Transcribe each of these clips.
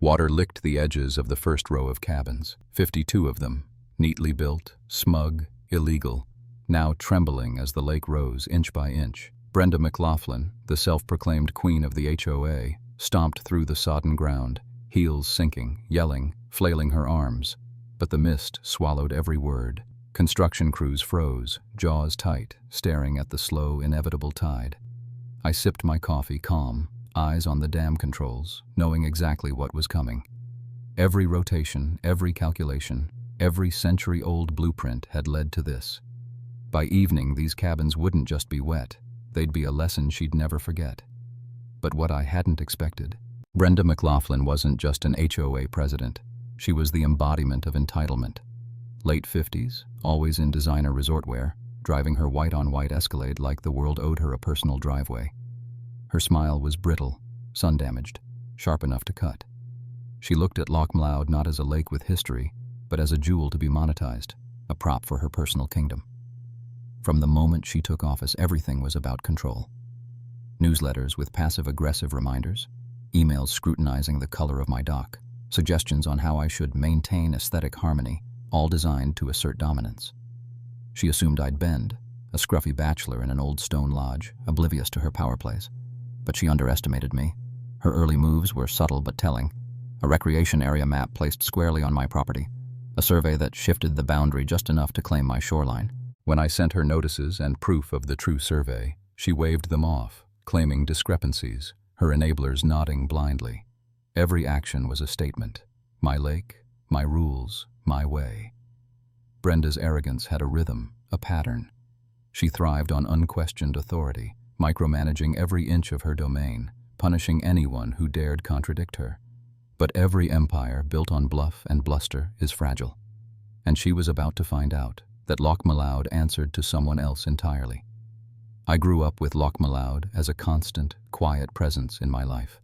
Water licked the edges of the first row of cabins, 52 of them, neatly built, smug, illegal, now trembling as the lake rose inch by inch. Brenda McLofflin, the self-proclaimed queen of the HOA, stomped through the sodden ground, heels sinking, yelling, flailing her arms. But the mist swallowed every word. Construction crews froze, jaws tight, staring at the slow, inevitable tide. I sipped my coffee calm, eyes on the dam controls, knowing exactly what was coming. Every rotation, every calculation, every century-old blueprint had led to this. By evening, these cabins wouldn't just be wet. They'd be a lesson she'd never forget. But what I hadn't expected. Brenda McLofflin wasn't just an HOA president. She was the embodiment of entitlement. Late 50s, always in designer resort wear, driving her white-on-white Escalade like the world owed her a personal driveway. Her smile was brittle, sun-damaged, sharp enough to cut. She looked at Loch Mloud not as a lake with history, but as a jewel to be monetized, a prop for her personal kingdom. From the moment she took office, everything was about control. Newsletters with passive-aggressive reminders, emails scrutinizing the color of my dock, suggestions on how I should maintain aesthetic harmony, all designed to assert dominance. She assumed I'd bend, a scruffy bachelor in an old stone lodge, oblivious to her power plays. But she underestimated me. Her early moves were subtle but telling. A recreation area map placed squarely on my property, a survey that shifted the boundary just enough to claim my shoreline. When I sent her notices and proof of the true survey, she waved them off, claiming discrepancies, her enablers nodding blindly. Every action was a statement. My lake, my rules, my way. Brenda's arrogance had a rhythm, a pattern. She thrived on unquestioned authority, micromanaging every inch of her domain, punishing anyone who dared contradict her. But every empire built on bluff and bluster is fragile. And she was about to find out that Loch Mloud answered to someone else entirely. I grew up with Loch Mloud as a constant, quiet presence in my life.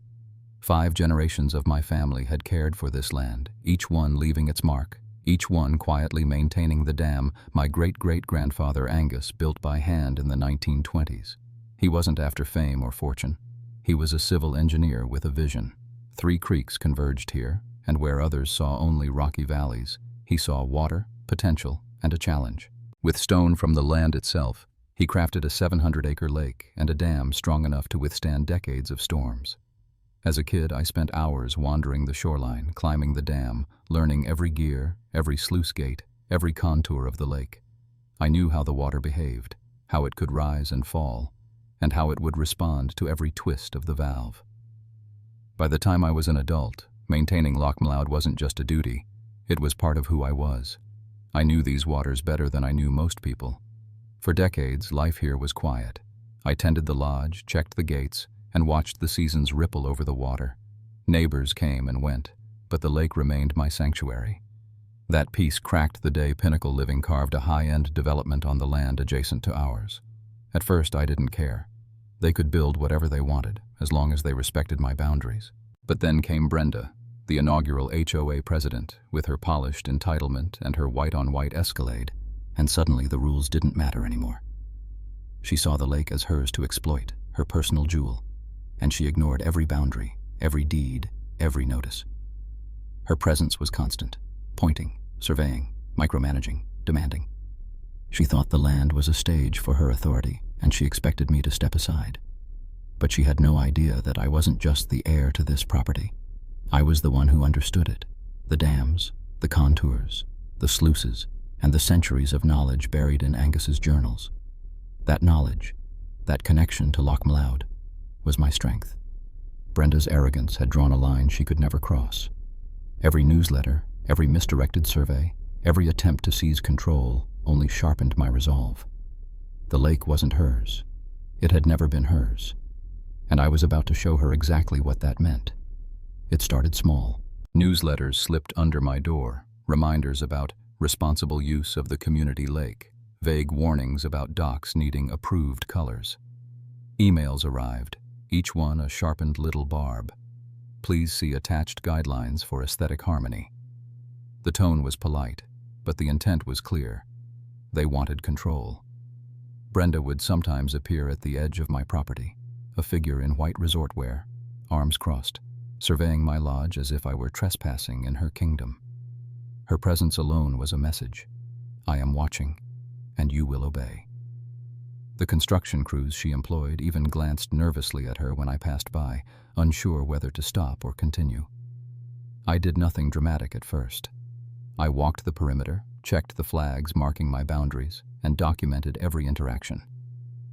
5 generations of my family had cared for this land, each one leaving its mark, each one quietly maintaining the dam my great-great-grandfather Angus built by hand in the 1920s. He wasn't after fame or fortune. He was a civil engineer with a vision. 3 creeks converged here, and where others saw only rocky valleys, he saw water, potential, and a challenge. With stone from the land itself, he crafted a 700-acre lake and a dam strong enough to withstand decades of storms. As a kid, I spent hours wandering the shoreline, climbing the dam, learning every gear, every sluice gate, every contour of the lake. I knew how the water behaved, how it could rise and fall, and how it would respond to every twist of the valve. By the time I was an adult, maintaining Loch Mloud wasn't just a duty, it was part of who I was. I knew these waters better than I knew most people. For decades, life here was quiet. I tended the lodge, checked the gates, and watched the seasons ripple over the water. Neighbors came and went, but the lake remained my sanctuary. That piece cracked the day Pinnacle Living carved a high-end development on the land adjacent to ours. At first, I didn't care. They could build whatever they wanted, as long as they respected my boundaries. But then came Brenda, the inaugural HOA president, with her polished entitlement and her white-on-white Escalade, and suddenly the rules didn't matter anymore. She saw the lake as hers to exploit, her personal jewel, and she ignored every boundary, every deed, every notice. Her presence was constant, pointing, surveying, micromanaging, demanding. She thought the land was a stage for her authority, and she expected me to step aside. But she had no idea that I wasn't just the heir to this property. I was the one who understood it, the dams, the contours, the sluices, and the centuries of knowledge buried in Angus's journals. That knowledge, that connection to Loch Mloud, was my strength. Brenda's arrogance had drawn a line she could never cross. Every newsletter, every misdirected survey, every attempt to seize control only sharpened my resolve. The lake wasn't hers. It had never been hers. And I was about to show her exactly what that meant. It started small. Newsletters slipped under my door, reminders about responsible use of the community lake, vague warnings about docks needing approved colors. Emails arrived, each one a sharpened little barb. Please see attached guidelines for aesthetic harmony. The tone was polite, but the intent was clear. They wanted control. Brenda would sometimes appear at the edge of my property, a figure in white resort wear, arms crossed, surveying my lodge as if I were trespassing in her kingdom. Her presence alone was a message. I am watching, and you will obey. The construction crews she employed even glanced nervously at her when I passed by, unsure whether to stop or continue. I did nothing dramatic at first. I walked the perimeter, checked the flags marking my boundaries, and documented every interaction.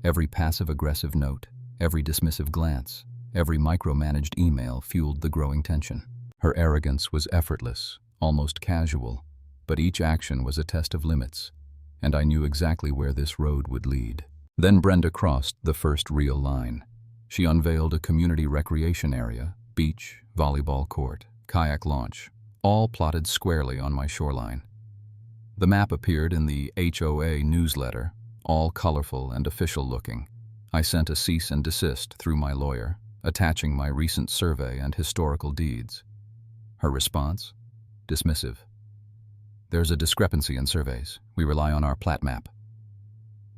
Every passive-aggressive note, every dismissive glance, every micromanaged email fueled the growing tension. Her arrogance was effortless, almost casual, but each action was a test of limits, and I knew exactly where this road would lead. Then Brenda crossed the first real line. She unveiled a community recreation area, beach, volleyball court, kayak launch, all plotted squarely on my shoreline. The map appeared in the HOA newsletter, all colorful and official-looking. I sent a cease and desist through my lawyer, attaching my recent survey and historical deeds. Her response? Dismissive. There's a discrepancy in surveys. We rely on our plat map.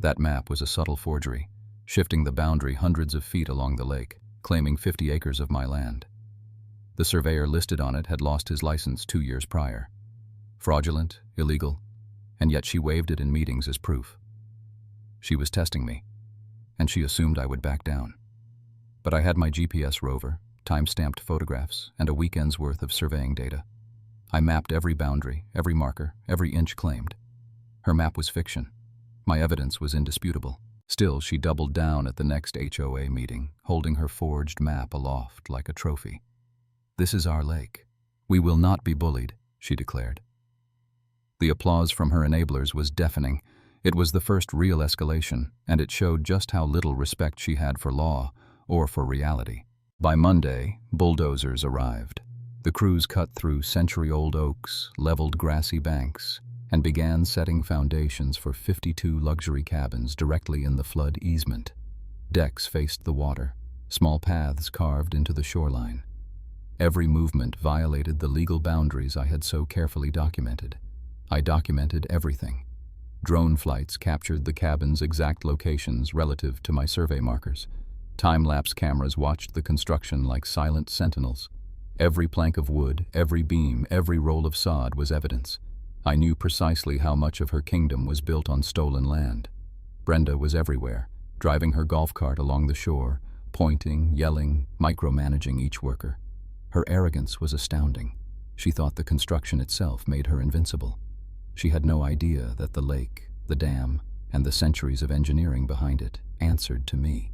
That map was a subtle forgery, shifting the boundary hundreds of feet along the lake, claiming 50 acres of my land. The surveyor listed on it had lost his license 2 years prior. Fraudulent, illegal, and yet she waived it in meetings as proof. She was testing me, and she assumed I would back down. But I had my GPS rover, time-stamped photographs, and a weekend's worth of surveying data. I mapped every boundary, every marker, every inch claimed. Her map was fiction. My evidence was indisputable. Still, she doubled down at the next HOA meeting, holding her forged map aloft like a trophy. "This is our lake. We will not be bullied," she declared. The applause from her enablers was deafening. It was the first real escalation, and it showed just how little respect she had for law or for reality. By Monday, bulldozers arrived. The crews cut through century-old oaks, leveled grassy banks, and began setting foundations for 52 luxury cabins directly in the flood easement. Decks faced the water, small paths carved into the shoreline. Every movement violated the legal boundaries I had so carefully documented. I documented everything. Drone flights captured the cabin's exact locations relative to my survey markers. Time-lapse cameras watched the construction like silent sentinels. Every plank of wood, every beam, every roll of sod was evidence. I knew precisely how much of her kingdom was built on stolen land. Brenda was everywhere, driving her golf cart along the shore, pointing, yelling, micromanaging each worker. Her arrogance was astounding. She thought the construction itself made her invincible. She had no idea that the lake, the dam, and the centuries of engineering behind it answered to me.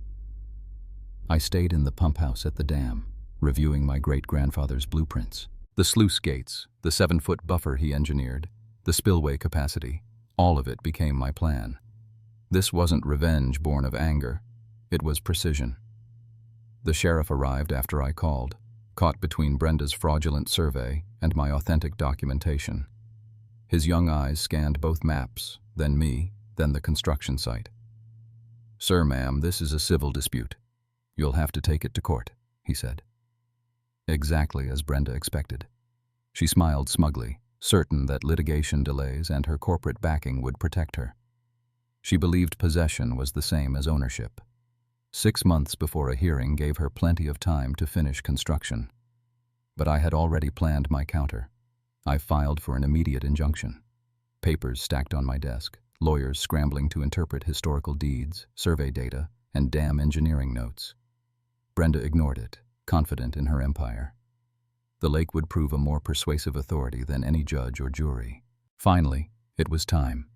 I stayed in the pump house at the dam, reviewing my great-grandfather's blueprints. The sluice gates, the 7-foot buffer he engineered, the spillway capacity, all of it became my plan. This wasn't revenge born of anger. It was precision. The sheriff arrived after I called, caught between Brenda's fraudulent survey and my authentic documentation. His young eyes scanned both maps, then me, then the construction site. "Sir, ma'am, this is a civil dispute. You'll have to take it to court," he said. Exactly as Brenda expected. She smiled smugly, certain that litigation delays and her corporate backing would protect her. She believed possession was the same as ownership. 6 months before a hearing gave her plenty of time to finish construction. But I had already planned my counter. I filed for an immediate injunction. Papers stacked on my desk, lawyers scrambling to interpret historical deeds, survey data, and dam engineering notes. Brenda ignored it, confident in her empire. The lake would prove a more persuasive authority than any judge or jury. Finally, it was time.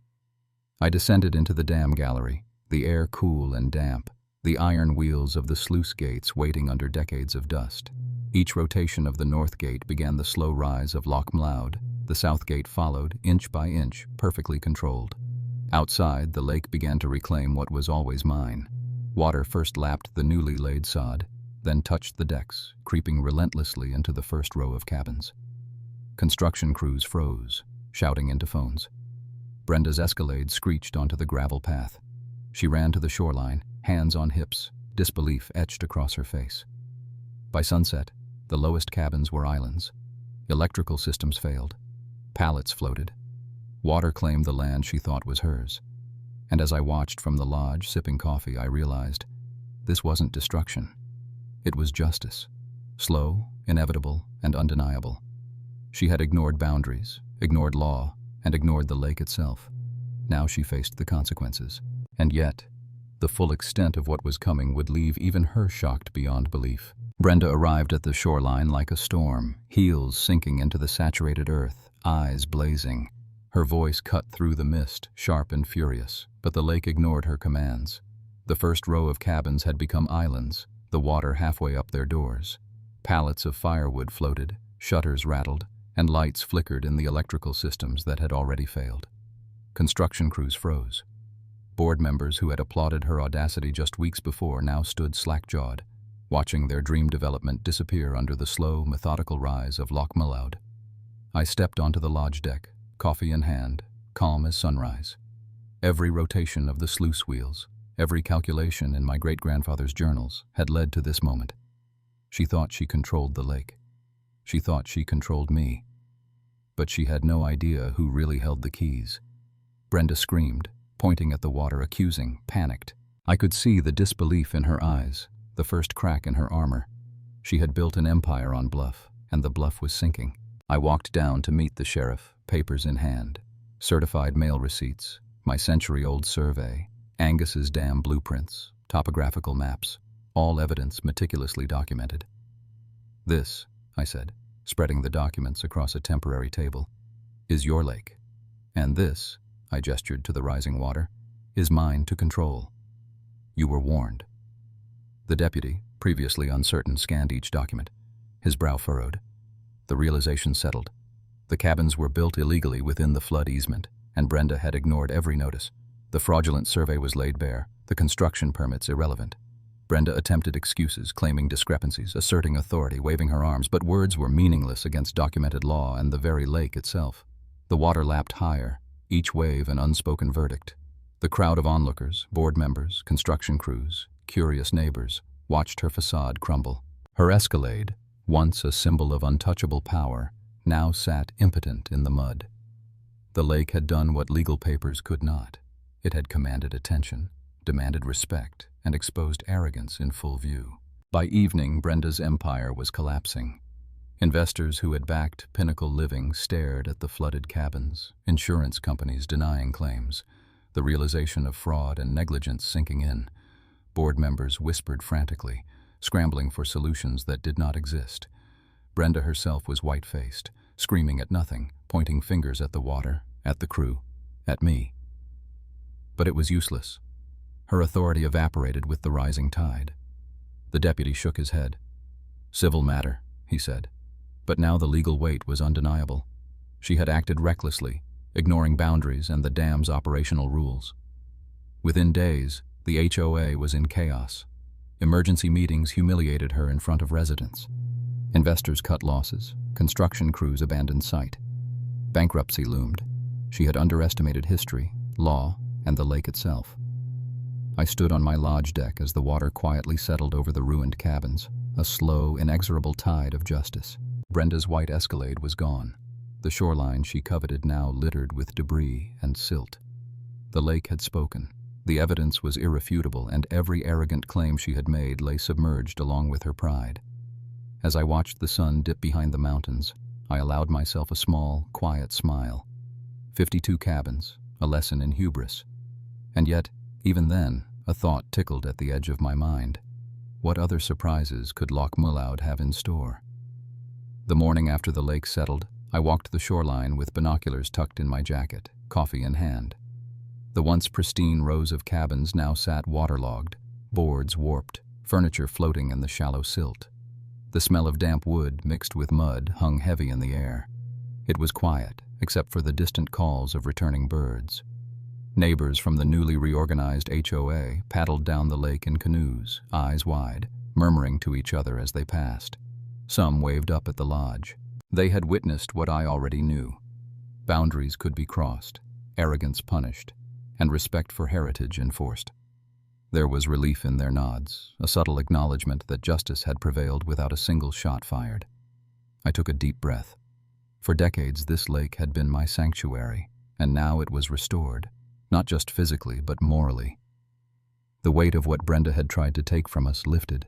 I descended into the dam gallery, the air cool and damp, the iron wheels of the sluice gates waiting under decades of dust. Each rotation of the north gate began the slow rise of Loch Mloud. The south gate followed, inch by inch, perfectly controlled. Outside, the lake began to reclaim what was always mine. Water first lapped the newly laid sod, then touched the decks, creeping relentlessly into the first row of cabins. Construction crews froze, shouting into phones. Brenda's Escalade screeched onto the gravel path. She ran to the shoreline, hands on hips, disbelief etched across her face. By sunset, the lowest cabins were islands. Electrical systems failed. Pallets floated. Water claimed the land she thought was hers. And as I watched from the lodge, sipping coffee, I realized this wasn't destruction. It was justice. Slow, inevitable, and undeniable. She had ignored boundaries, ignored law, and ignored the lake itself. Now she faced the consequences. And yet, the full extent of what was coming would leave even her shocked beyond belief. Brenda arrived at the shoreline like a storm, heels sinking into the saturated earth, eyes blazing. Her voice cut through the mist, sharp and furious, but the lake ignored her commands. The first row of cabins had become islands, the water halfway up their doors. Pallets of firewood floated, shutters rattled, and lights flickered in the electrical systems that had already failed. Construction crews froze. Board members who had applauded her audacity just weeks before now stood slack-jawed, watching their dream development disappear under the slow, methodical rise of Loch Mullaud. I stepped onto the lodge deck, coffee in hand, calm as sunrise. Every rotation of the sluice wheels, every calculation in my great-grandfather's journals had led to this moment. She thought she controlled the lake. She thought she controlled me. But she had no idea who really held the keys. Brenda screamed, pointing at the water, accusing, panicked. I could see the disbelief in her eyes, the first crack in her armor. She had built an empire on bluff, and the bluff was sinking. I walked down to meet the sheriff, papers in hand, certified mail receipts, my century-old survey, Angus's dam blueprints, topographical maps, all evidence meticulously documented. "This," I said, spreading the documents across a temporary table, "is your lake. And this," I gestured to the rising water, "is mine to control. You were warned." The deputy, previously uncertain, scanned each document. His brow furrowed. The realization settled. The cabins were built illegally within the flood easement, and Brenda had ignored every notice. The fraudulent survey was laid bare, the construction permits irrelevant. Brenda attempted excuses, claiming discrepancies, asserting authority, waving her arms, but words were meaningless against documented law and the very lake itself. The water lapped higher, each wave an unspoken verdict. The crowd of onlookers, board members, construction crews, curious neighbors, watched her facade crumble. Her Escalade, once a symbol of untouchable power, now sat impotent in the mud. The lake had done what legal papers could not. It had commanded attention, demanded respect, and exposed arrogance in full view. By evening, Brenda's empire was collapsing. Investors who had backed Pinnacle Living stared at the flooded cabins, insurance companies denying claims, the realization of fraud and negligence sinking in. Board members whispered frantically, scrambling for solutions that did not exist. Brenda herself was white-faced, screaming at nothing, pointing fingers at the water, at the crew, at me. But it was useless. Her authority evaporated with the rising tide. The deputy shook his head. "Civil matter," he said. But now the legal weight was undeniable. She had acted recklessly, ignoring boundaries and the dam's operational rules. Within days, the HOA was in chaos. Emergency meetings humiliated her in front of residents. Investors cut losses. Construction crews abandoned site. Bankruptcy loomed. She had underestimated history, law, and the lake itself. I stood on my lodge deck as the water quietly settled over the ruined cabins, a slow, inexorable tide of justice. Brenda's white Escalade was gone. The shoreline she coveted now littered with debris and silt. The lake had spoken. The evidence was irrefutable, and every arrogant claim she had made lay submerged along with her pride. As I watched the sun dip behind the mountains, I allowed myself a small, quiet smile. 52 cabins, a lesson in hubris. And yet, even then, a thought tickled at the edge of my mind. What other surprises could Loch Mullaud have in store? The morning after the lake settled, I walked the shoreline with binoculars tucked in my jacket, coffee in hand. The once pristine rows of cabins now sat waterlogged, boards warped, furniture floating in the shallow silt. The smell of damp wood mixed with mud hung heavy in the air. It was quiet, except for the distant calls of returning birds. Neighbors from the newly reorganized HOA paddled down the lake in canoes, eyes wide, murmuring to each other as they passed. Some waved up at the lodge. They had witnessed what I already knew. Boundaries could be crossed, arrogance punished, and respect for heritage enforced. There was relief in their nods, a subtle acknowledgement that justice had prevailed without a single shot fired. I took a deep breath. For decades, this lake had been my sanctuary, and now it was restored, not just physically, but morally. The weight of what Brenda had tried to take from us lifted.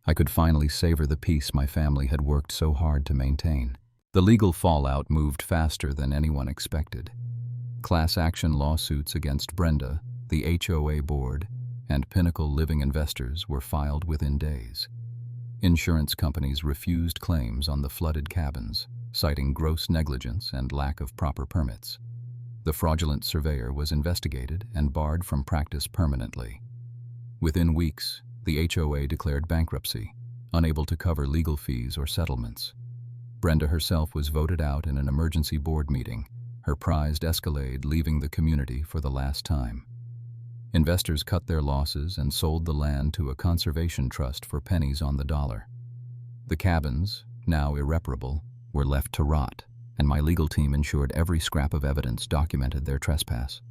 I could finally savor the peace my family had worked so hard to maintain. The legal fallout moved faster than anyone expected. Class action lawsuits against Brenda, the HOA board, and Pinnacle Living investors were filed within days. Insurance companies refused claims on the flooded cabins, citing gross negligence and lack of proper permits. The fraudulent surveyor was investigated and barred from practice permanently. Within weeks, the HOA declared bankruptcy, unable to cover legal fees or settlements. Brenda herself was voted out in an emergency board meeting, her prized Escalade leaving the community for the last time. Investors cut their losses and sold the land to a conservation trust for pennies on the dollar. The cabins, now irreparable, were left to rot, and my legal team ensured every scrap of evidence documented their trespass.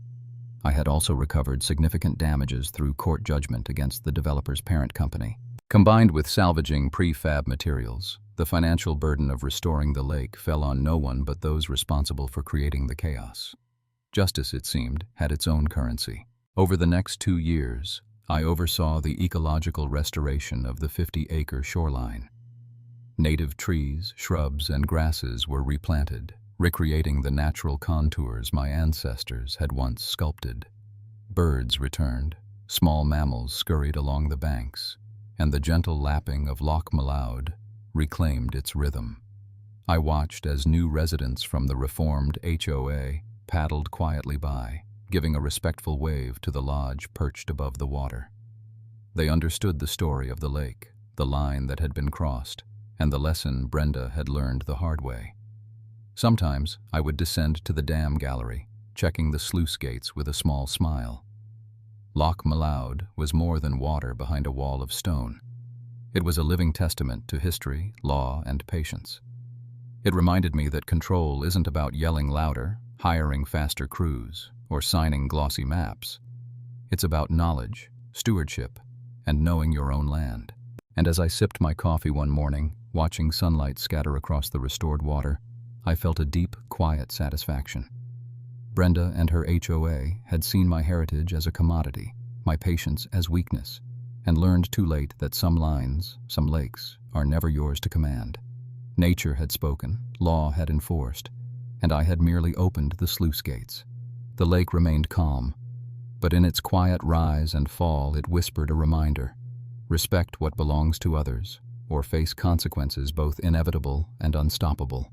I had also recovered significant damages through court judgment against the developer's parent company. Combined with salvaging prefab materials, the financial burden of restoring the lake fell on no one but those responsible for creating the chaos. Justice, it seemed, had its own currency. Over the next 2 years, I oversaw the ecological restoration of the 50-acre shoreline. Native trees, shrubs, and grasses were replanted, recreating the natural contours my ancestors had once sculpted. Birds returned, small mammals scurried along the banks, and the gentle lapping of Loch Malaud reclaimed its rhythm. I watched as new residents from the reformed HOA paddled quietly by, giving a respectful wave to the lodge perched above the water. They understood the story of the lake, the line that had been crossed, and the lesson Brenda had learned the hard way. Sometimes I would descend to the dam gallery, checking the sluice gates with a small smile. Loch Malaud was more than water behind a wall of stone. It was a living testament to history, law, and patience. It reminded me that control isn't about yelling louder, hiring faster crews, or signing glossy maps. It's about knowledge, stewardship, and knowing your own land. And as I sipped my coffee one morning, watching sunlight scatter across the restored water, I felt a deep, quiet satisfaction. Brenda and her HOA had seen my heritage as a commodity, my patience as weakness, and learned too late that some lines, some lakes, are never yours to command. Nature had spoken, law had enforced, and I had merely opened the sluice gates. The lake remained calm, but in its quiet rise and fall it whispered a reminder: respect what belongs to others, or face consequences both inevitable and unstoppable.